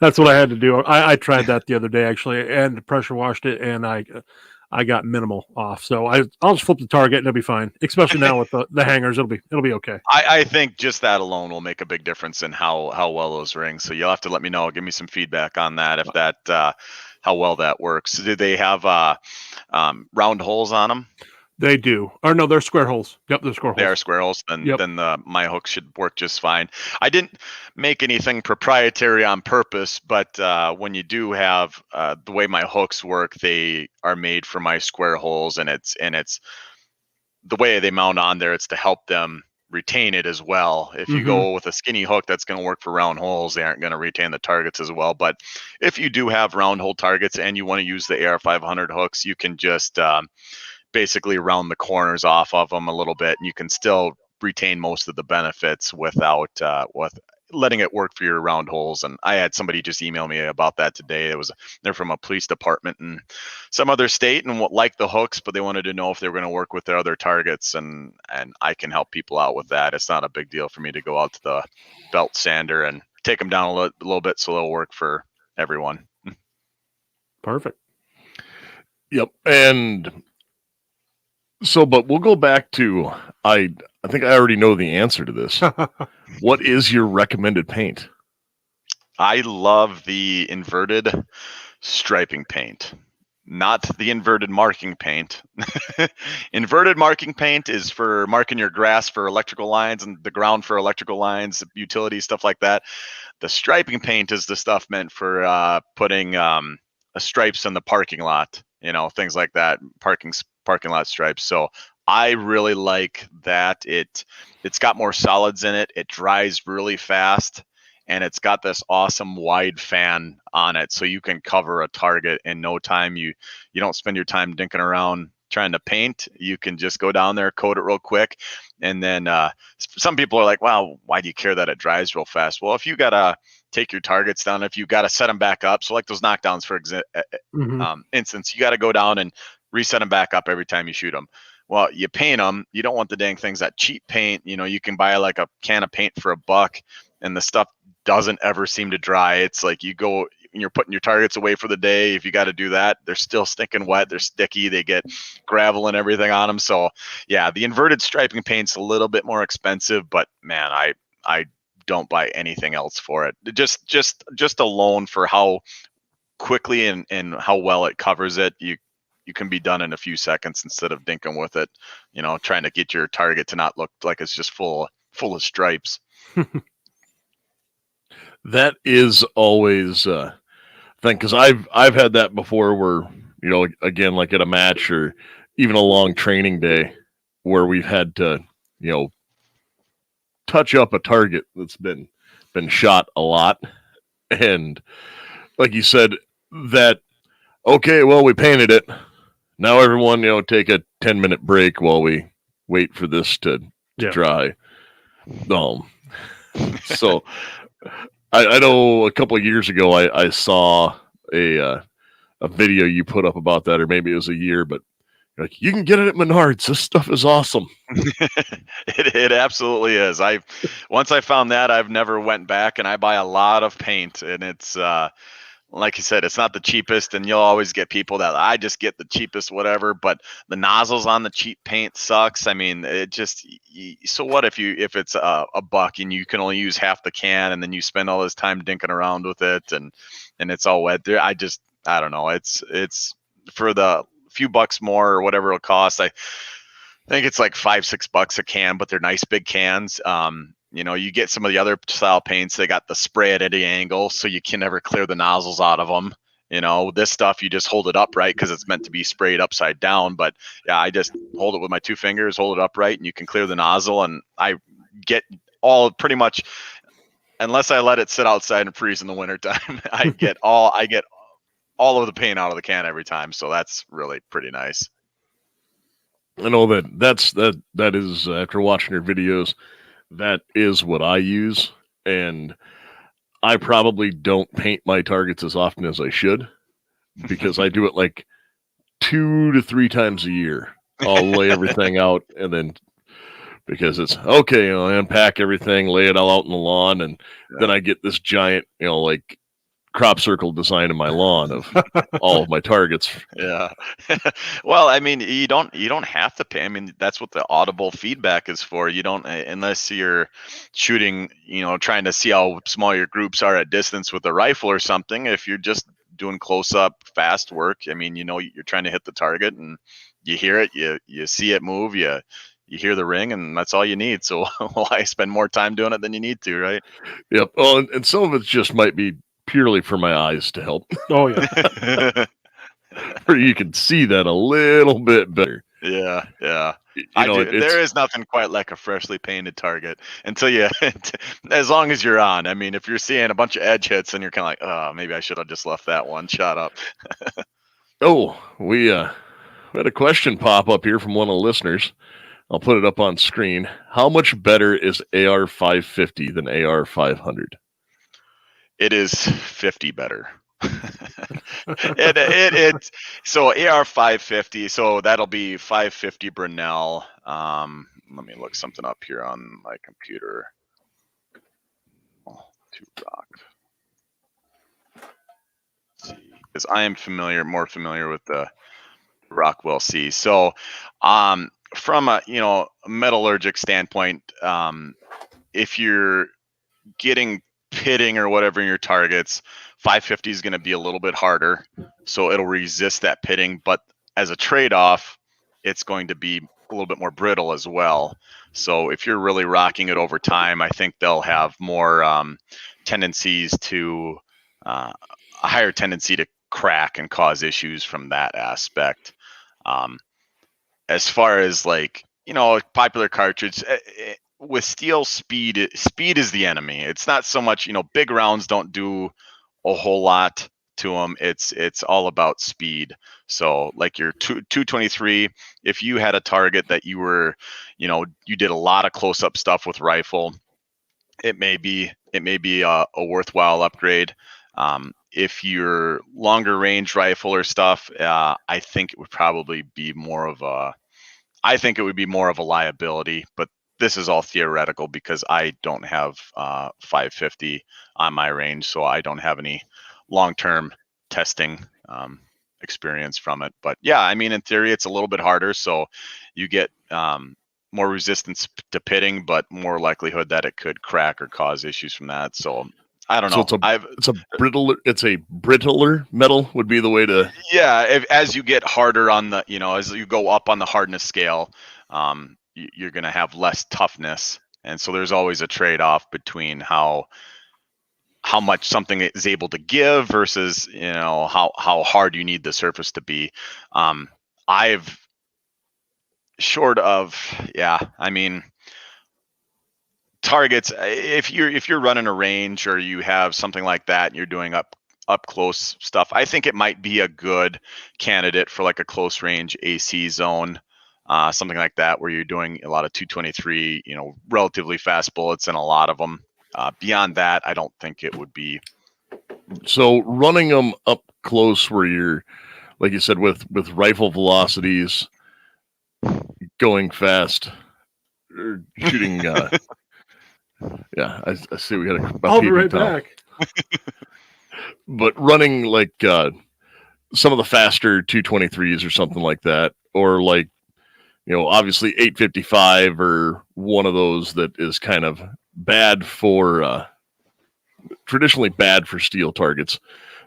That's what I had to do. I tried that the other day actually, and pressure washed it, and I got minimal off. So I'll just flip the target and it'll be fine. Especially now with the hangers, it'll be okay. I think just that alone will make a big difference in how well those ring. So you'll have to let me know. Give me some feedback on that if that how well that works. Do they have round holes on them? They do. Or no, they're square holes. Yep, they're square holes. They are square holes. Then my hook should work just fine. I didn't make anything proprietary on purpose, but when you do have the way my hooks work, they are made for my square holes, and it's the way they mount on there. It's to help them retain it as well. If you go with a skinny hook that's going to work for round holes, they aren't going to retain the targets as well. But if you do have round hole targets and you want to use the AR500 hooks, you can just basically round the corners off of them a little bit, and you can still retain most of the benefits without with letting it work for your round holes. And I had somebody just email me about that today. They're from a police department in some other state and like the hooks, but they wanted to know if they were going to work with their other targets, and I can help people out with that. It's not a big deal for me to go out to the belt sander and take them down a little bit so they'll work for everyone. Perfect. Yep. And so, but we'll go back to, I think I already know the answer to this. What is your recommended paint? I love the inverted striping paint, not the inverted marking paint. Inverted marking paint is for marking your grass for electrical lines and the ground for electrical lines, utilities, stuff like that. The striping paint is the stuff meant for putting stripes in the parking lot, things like that, parking lot stripes. So I really like that. It's got more solids in it. It dries really fast, and it's got this awesome wide fan on it, so you can cover a target in no time. You don't spend your time dinking around trying to paint. You can just go down there, coat it real quick, and then some people are like, "Wow, why do you care that it dries real fast?" Well, if you gotta take your targets down, if you gotta set them back up, so like those knockdowns, for instance, you gotta go down and reset them back up every time you shoot them. Well, you paint them. You don't want the dang things that cheap paint. You can buy like a can of paint for $1, and the stuff doesn't ever seem to dry. It's like you're putting your targets away for the day. If you got to do that, they're still stinking wet. They're sticky. They get gravel and everything on them. So yeah, the inverted striping paint's a little bit more expensive, but man, I don't buy anything else for it. Just alone for how quickly and how well it covers it. You can be done in a few seconds instead of dinking with it, trying to get your target to not look like it's just full of stripes. That is always a thing, because I've had that before where, again, like at a match or even a long training day where we've had to, touch up a target that's been shot a lot. And like you said, that, okay, well, we painted it. Now everyone, take a 10-minute break while we wait for this to dry. So I know a couple of years ago I saw a video you put up about that, or maybe it was a year, but like, you can get it at Menards. This stuff is awesome. It absolutely is. Once I found that, I've never went back, and I buy a lot of paint, and it's like you said, it's not the cheapest, and you'll always get people that I just get the cheapest whatever, but the nozzles on the cheap paint sucks. I mean, it just, so what if it's $1 and you can only use half the can, and then you spend all this time dinking around with it and it's all wet there. I don't know. It's for the few bucks more or whatever it'll cost. I think it's like $5-6 a can, but they're nice big cans. You get some of the other style paints, they got the spray at any angle, so you can never clear the nozzles out of them. This stuff, you just hold it upright because it's meant to be sprayed upside down. But yeah, I just hold it with my 2 fingers, hold it upright, and you can clear the nozzle. And I get all pretty much, unless I let it sit outside and freeze in the wintertime, I get all of the paint out of the can every time. So that's really pretty nice. I know that is, after watching your videos, that is what I use, and I probably don't paint my targets as often as I should, because I do it like 2 to 3 times a year. I'll lay everything out, and then, because it's okay, I'll unpack everything, lay it all out in the lawn, and then I get this giant, like crop circle design in my lawn of all of my targets. Yeah. Well, I mean, you don't have to pay. I mean, that's what the audible feedback is for. You don't, unless you're shooting, trying to see how small your groups are at distance with a rifle or something. If you're just doing close up fast work, I mean, you're trying to hit the target, and you hear it, you see it move, you hear the ring, and that's all you need. So why spend more time doing it than you need to, right? Yep. Well, and some of it just might be purely for my eyes to help. Oh yeah. Where you can see that a little bit better. Yeah. There is nothing quite like a freshly painted target until as long as you're on. I mean, if you're seeing a bunch of edge hits and you're kind of like, oh, maybe I should have just left that one shot up. Oh, we had a question pop up here from one of the listeners. I'll put it up on screen. How much better is AR550 than AR500? It is 50 better. It's so AR550. So that'll be 550 Brunel. Let me look something up here on my computer. To rock. Let's see, because I am more familiar with the Rockwell C. So, from a metallurgic standpoint, if you're getting pitting or whatever in your targets, 550 is going to be a little bit harder, so it'll resist that pitting. But as a trade-off, it's going to be a little bit more brittle as well. So if you're really rocking it over time, I think they'll have more tendencies to a higher tendency to crack and cause issues from that aspect. As far as popular cartridge, with steel, speed is the enemy. It's not so much, big rounds don't do a whole lot to them. It's all about speed. So like your 223, if you had a target that you were, you did a lot of close-up stuff with rifle, it may be a worthwhile upgrade. If you're longer range rifle or stuff, I think it would probably be more of a liability, but this is all theoretical because I don't have 550 on my range, so I don't have any long-term testing experience from it. But yeah, I mean, in theory, it's a little bit harder, so you get more resistance to pitting, but more likelihood that it could crack or cause issues from that. So I don't know. It's a brittler metal would be the way to. Yeah, as you get harder on the, as you go up on the hardness scale, you're going to have less toughness, and so there's always a trade-off between how much something is able to give versus how hard you need the surface to be. I've short of targets, if you're running a range or you have something like that and you're doing up close stuff, I think it might be a good candidate for like a close range ACzone, something like that, where you're doing a lot of 223, relatively fast bullets and a lot of them. Beyond that, I don't think it would be. So running them up close where you're, like you said, with rifle velocities, going fast, or shooting. Yeah, I see we got a. I'll be right back. But running like some of the faster 223s or something like that, or like, obviously 855 or one of those that is kind of bad for, traditionally bad for steel targets.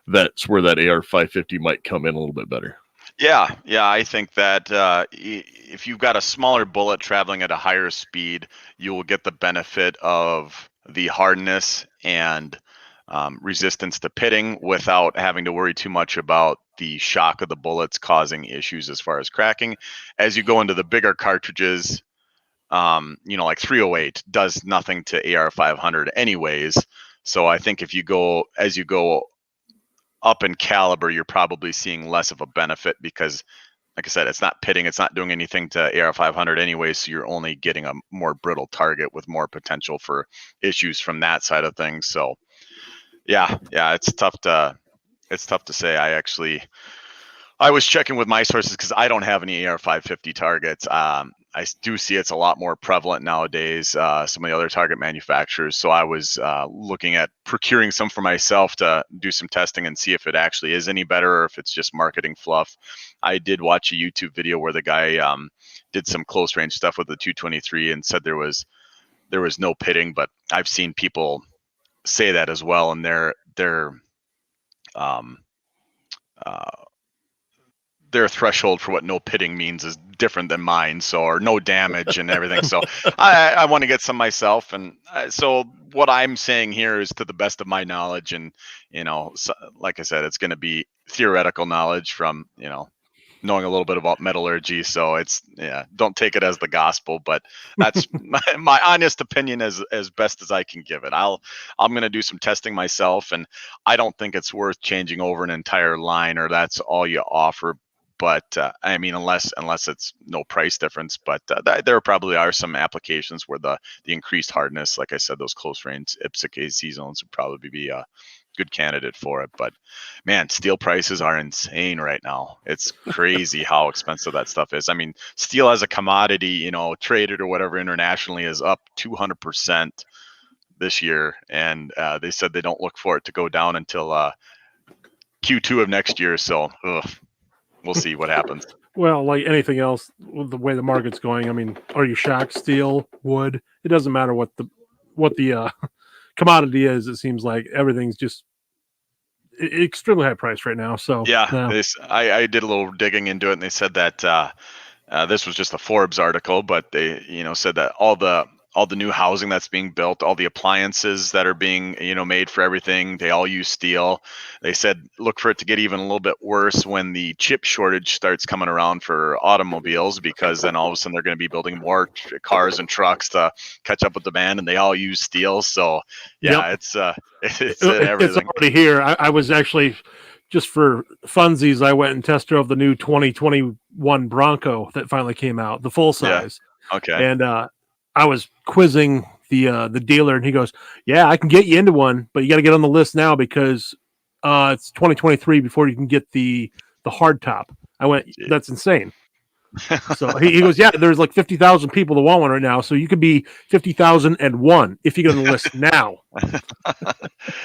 That's where that AR550 might come in a little bit better. Yeah, I think that if you've got a smaller bullet traveling at a higher speed, you will get the benefit of the hardness and resistance to pitting without having to worry too much about the shock of the bullets causing issues as far as cracking. As you go into the bigger cartridges, like 308 does nothing to AR500 anyways. So I think as you go up in caliber, you're probably seeing less of a benefit because, like I said, it's not pitting, it's not doing anything to AR500 anyway, so you're only getting a more brittle target with more potential for issues from that side of things. So yeah, it's tough to say. I was checking with my sources because I don't have any AR550 targets. I do see it's a lot more prevalent nowadays, some of the other target manufacturers. So I was looking at procuring some for myself to do some testing and see if it actually is any better or if it's just marketing fluff. I did watch a YouTube video where the guy did some close range stuff with the 223 and said there was no pitting, but I've seen people say that as well, and their threshold for what no pitting means is different than mine, or no damage and everything. So I want to get some myself, and so what I'm saying here is to the best of my knowledge, and so, like I said, it's going to be theoretical knowledge from knowing a little bit about metallurgy. So don't take it as the gospel, but that's my honest opinion as best as I can give it. I'm going to do some testing myself, and I don't think it's worth changing over an entire line, or that's all you offer But I mean, unless it's no price difference, but there probably are some applications where the increased hardness, like I said, those close range IPSC AC zones would probably be a good candidate for it. But man, steel prices are insane right now. It's crazy how expensive that stuff is. I mean, steel as a commodity, traded or whatever internationally, is up 200% this year, and they said they don't look for it to go down until Q2 of next year. So we'll see what happens. Well, like anything else, with the way the market's going, I mean, are you shocked? Steel, wood? It doesn't matter what the commodity is. It seems like everything's just extremely high price right now. So yeah. I did a little digging into it, and they said that this was just a Forbes article, but they said that all the new housing that's being built, all the appliances that are being made for everything, they all use steel. They said look for it to get even a little bit worse when the chip shortage starts coming around for automobiles, because then all of a sudden they're going to be building more cars and trucks to catch up with demand, and they all use steel. So yeah, Yep. it's everything. It's already here. I was actually, just for funsies, I went and test drove the new 2021 Bronco that finally came out, the full size. Yeah. Okay. And I was quizzing the dealer, and he goes, "Yeah, I can get you into one, but you got to get on the list now because it's 2023 before you can get the hard top." I went, "That's insane." So he goes, "Yeah, there's like 50,000 people that want one right now, so you could be 50,001 if you get on the list now."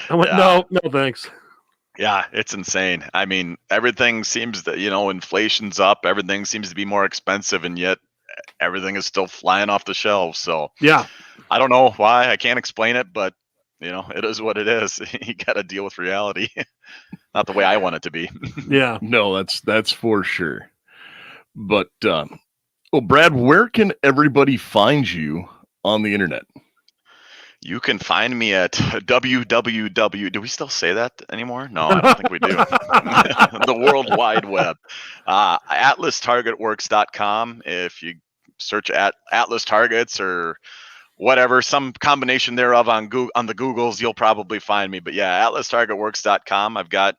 I went, "No, thanks." Yeah, it's insane. I mean, everything seems that inflation's up. Everything seems to be more expensive, and yet everything is still flying off the shelves. So yeah, I don't know why. I can't explain it, but it is what it is. You got to deal with reality. Not the way I want it to be. Yeah. No, that's for sure. But Brad, where can everybody find you on the internet? You can find me at www. Do we still say that anymore? No, I don't think we do. The World Wide Web. AtlasTargetWorks.com. If you search at Atlas Targets or whatever, some combination thereof on the Googles, you'll probably find me. But yeah, AtlasTargetWorks.com. I've got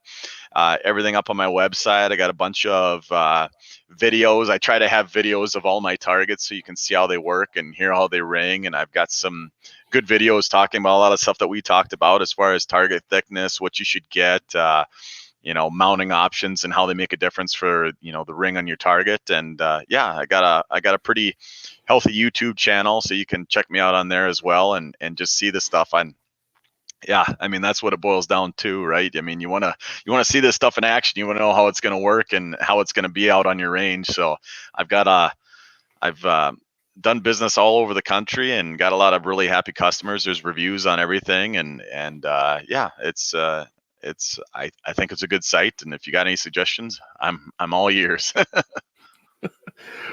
everything up on my website. I got a bunch of videos. I try to have videos of all my targets so you can see how they work and hear how they ring. And I've got some good videos talking about a lot of stuff that we talked about as far as target thickness, what you should get, mounting options and how they make a difference for, the ring on your target. And yeah, I got a pretty healthy YouTube channel, so you can check me out on there as well and just see the stuff yeah, I mean, that's what it boils down to, right? I mean, you want to see this stuff in action. You want to know how it's going to work and how it's going to be out on your range. So I've done business all over the country and got a lot of really happy customers. There's reviews on everything, and yeah, it's I think it's a good site. And if you got any suggestions, I'm all ears.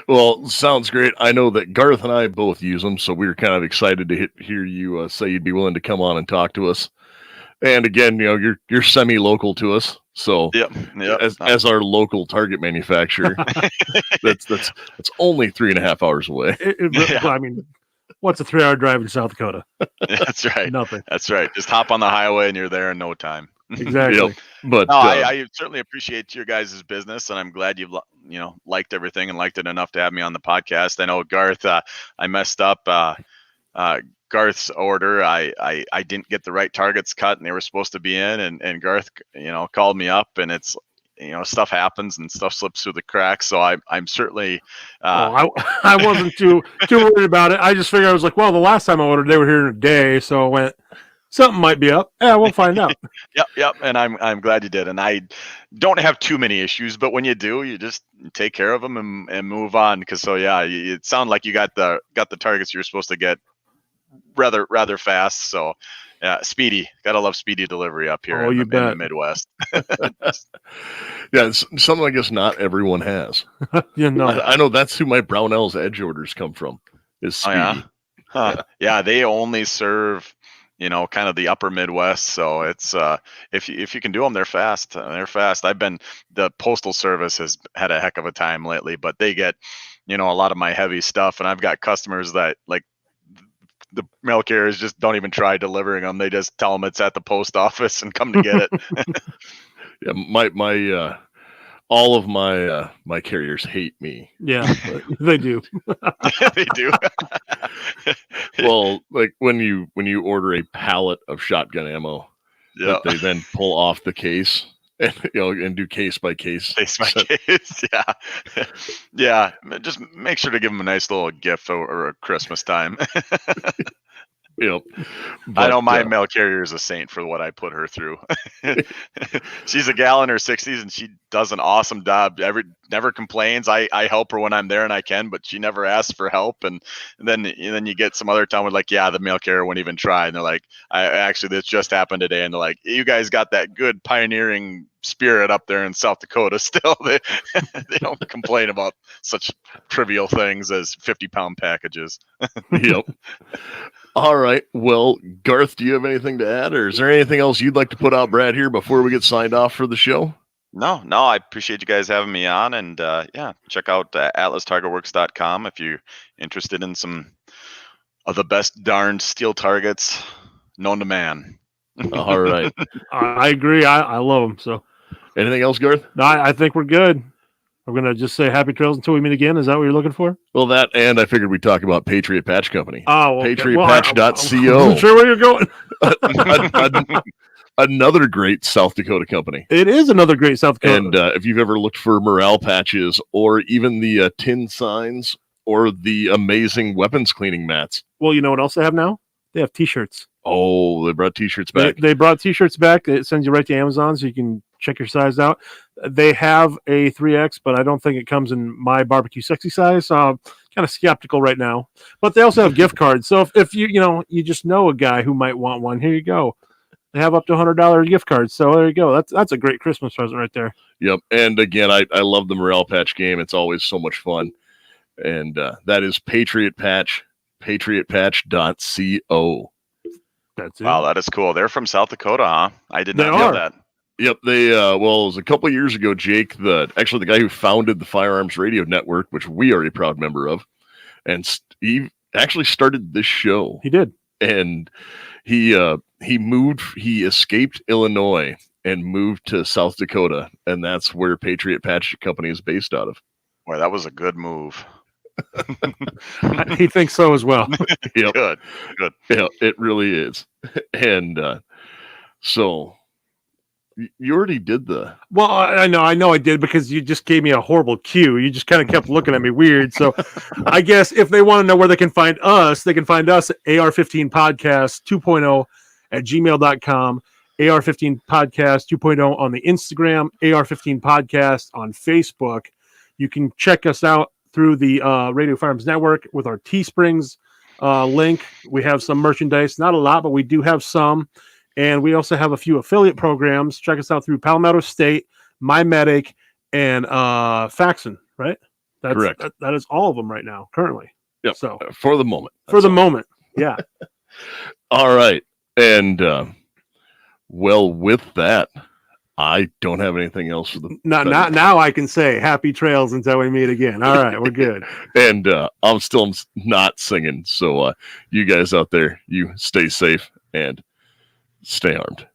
Well, sounds great. I know that Garth and I both use them, so we were kind of excited to hear you say you'd be willing to come on and talk to us. And again, you're semi-local to us, so yep. As our local target manufacturer, that's only 3.5 hours away. I mean, what's a 3-hour drive in South Dakota? That's right. Nothing. That's right. Just hop on the highway and you're there in no time. Exactly. Yep. But no, I certainly appreciate your guys' business, and I'm glad you've liked everything and liked it enough to have me on the podcast. I know Garth, I messed up Garth's order. I didn't get the right targets cut, and they were supposed to be in, and Garth called me up, and it's stuff happens and stuff slips through the cracks. So I'm certainly I wasn't too worried about it. I just figured, I was like, well, the last time I ordered, they were here in a day, so I went, something might be up. Yeah, we'll find out. Yep. And I'm glad you did. And I don't have too many issues, but when you do, you just take care of them and move on. Because it sounded like you got the targets you're supposed to get rather fast. So yeah, speedy. Gotta love speedy delivery up here in the Midwest. Yeah, it's something I guess not everyone has. I know that's who my Brownell's Edge orders come from. Is speedy. Oh, yeah? Huh. Yeah, they only serve kind of the upper Midwest. So it's if you can do them, they're fast. The Postal Service has had a heck of a time lately, but they get a lot of my heavy stuff, and I've got customers that like the mail carriers just don't even try delivering them. They just tell them it's at the post office and come to get it. Yeah, my all of my carriers hate me. Yeah, they do. They do. Well, like when you order a pallet of shotgun ammo, Yeah. that they then pull off the case and and do case by case. Case by case. Yeah. Yeah. Just make sure to give them a nice little gift or Christmas time. I know my mail carrier is a saint for what I put her through. She's a gal in her 60s and she does an awesome job. Never complains. I help her when I'm there and I can, but she never asks for help. And then you get some other town with like, yeah, the mail carrier wouldn't even try. And they're like, this just happened today. And they're like, you guys got that good pioneering spirit up there in South Dakota still. They don't complain about such trivial things as 50-pound packages. Yep. All right. Well, Garth, do you have anything to add, or is there anything else you'd like to put out, Brad, here before we get signed off for the show? No, I appreciate you guys having me on, and check out atlastargetworks.com if you're interested in some of the best darned steel targets known to man. All right. I agree. I love them. So, anything else, Garth? No, I think we're good. We're going to just say happy trails until we meet again. Is that what you're looking for? Well, that, and I figured we'd talk about Patriot Patch Company. Oh, okay. PatriotPatch.co. I'm sure where you're going. Another great South Dakota company. It is another great South Dakota. And if you've ever looked for morale patches or even the tin signs or the amazing weapons cleaning mats. Well, you know what else they have now? They have T-shirts. Oh, they brought T-shirts back. They brought T-shirts back. It sends you right to Amazon so you can check your size out. They have a 3X, but I don't think it comes in my barbecue sexy size. So I'm kind of skeptical right now. But they also have gift cards. So if you just know a guy who might want one, here you go. They have up to $100 gift cards. So there you go. That's a great Christmas present right there. Yep. And again, I love the Morale Patch game. It's always so much fun. And that is Patriot Patch, patriotpatch.co. That's it. Wow, that is cool. They're from South Dakota, huh? I did not know that. Yep. They, it was a couple of years ago, Jake, the guy who founded the Firearms Radio Network, which we are a proud member of, and he actually started this show. He did. And he escaped Illinois and moved to South Dakota, and that's where Patriot Patch Company is based out of. Boy, that was a good move. He thinks so as well. Yep. Good. Yeah, it really is. And so you already did the. Well, I know I did because you just gave me a horrible cue. You just kind of kept looking at me weird. So I guess if they want to know where they can find us at AR-15 Podcast 2.0 at gmail.com, AR-15 Podcast 2.0 on the Instagram, AR-15 Podcast on Facebook. You can check us out through the Radio Firearms Network with our Teesprings link. We have some merchandise, not a lot, but we do have some. And we also have a few affiliate programs. Check us out through Palmetto State, MyMedic, and Faxon, right? That's correct. That is all of them right now, currently. Yep. So for the moment. Moment. Yeah. All right. And well, with that, I don't have anything else for the now I can say happy trails until we meet again. All right, we're good. And I'm still not singing. So you guys out there, you stay safe and stay armed.